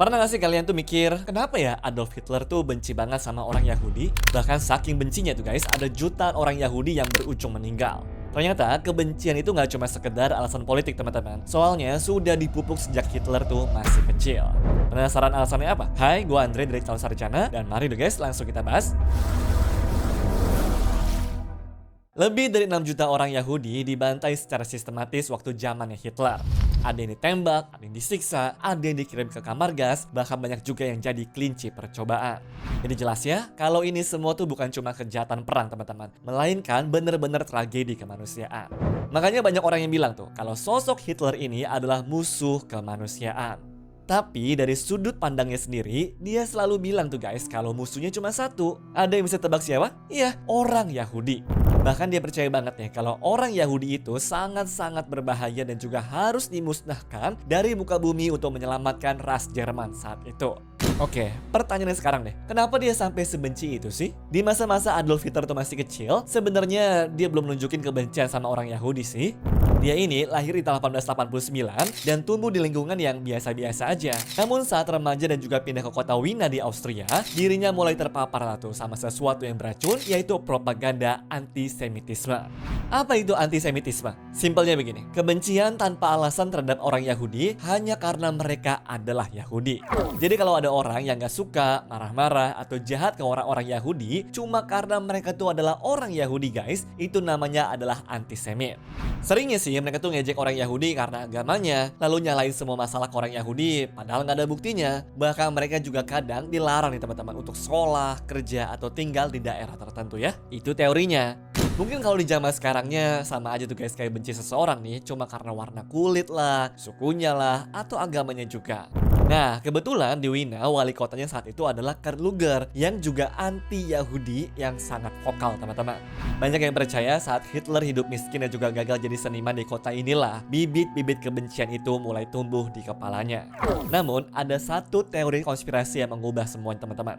Pernah gak sih kalian tuh mikir, kenapa ya Adolf Hitler tuh benci banget sama orang Yahudi? Bahkan saking bencinya tuh guys, ada jutaan orang Yahudi yang berujung meninggal. Ternyata kebencian itu gak cuma sekedar alasan politik teman-teman. Soalnya sudah dipupuk sejak Hitler tuh masih kecil. Penasaran alasannya apa? Hai, gue Andre dari Calon Sarjana, dan mari deh guys langsung kita bahas. Lebih dari 6 juta orang Yahudi dibantai secara sistematis waktu zamannya Hitler. Ada yang ditembak, ada yang disiksa, ada yang dikirim ke kamar gas, bahkan banyak juga yang jadi kelinci percobaan. Jadi jelas ya, kalau ini semua tuh bukan cuma kejahatan perang teman-teman, melainkan bener-bener tragedi kemanusiaan. Makanya banyak orang yang bilang tuh, kalau sosok Hitler ini adalah musuh kemanusiaan. Tapi dari sudut pandangnya sendiri, dia selalu bilang tuh guys, kalau musuhnya cuma satu. Ada yang bisa tebak siapa? Iya, orang Yahudi. Bahkan dia percaya banget nih kalau orang Yahudi itu sangat-sangat berbahaya dan juga harus dimusnahkan dari muka bumi untuk menyelamatkan ras Jerman saat itu. Oke, pertanyaannya sekarang deh, kenapa dia sampai sebenci itu sih? Di masa-masa Adolf Hitler tuh masih kecil, sebenarnya dia belum nunjukin kebencian sama orang Yahudi sih. Dia ini lahir di tahun 1889 dan tumbuh di lingkungan yang biasa-biasa aja. Namun saat remaja dan juga pindah ke kota Wina di Austria, dirinya mulai terpapar lah tuh sama sesuatu yang beracun, yaitu propaganda antisemitisme. Apa itu antisemitisme? Simpelnya begini, kebencian tanpa alasan terhadap orang Yahudi hanya karena mereka adalah Yahudi. Jadi kalau ada orang yang gak suka, marah-marah, atau jahat ke orang-orang Yahudi cuma karena mereka tuh adalah orang Yahudi guys, itu namanya adalah antisemit. Seringnya sih mereka tuh ngejek orang Yahudi karena agamanya, lalu nyalain semua masalah ke orang Yahudi padahal nggak ada buktinya. Bahkan mereka juga kadang dilarang nih teman-teman untuk sekolah, kerja, atau tinggal di daerah tertentu ya. Itu teorinya. Mungkin kalau di zaman sekarangnya sama aja tuh guys kayak benci seseorang nih cuma karena warna kulit lah, sukunya lah, atau agamanya juga. Nah, kebetulan di Wina wali kotanya saat itu adalah Kurt Luger yang juga anti-Yahudi yang sangat vokal teman-teman. Banyak yang percaya saat Hitler hidup miskin dan juga gagal jadi seniman di kota inilah bibit-bibit kebencian itu mulai tumbuh di kepalanya. Namun, ada satu teori konspirasi yang mengubah semuanya teman-teman.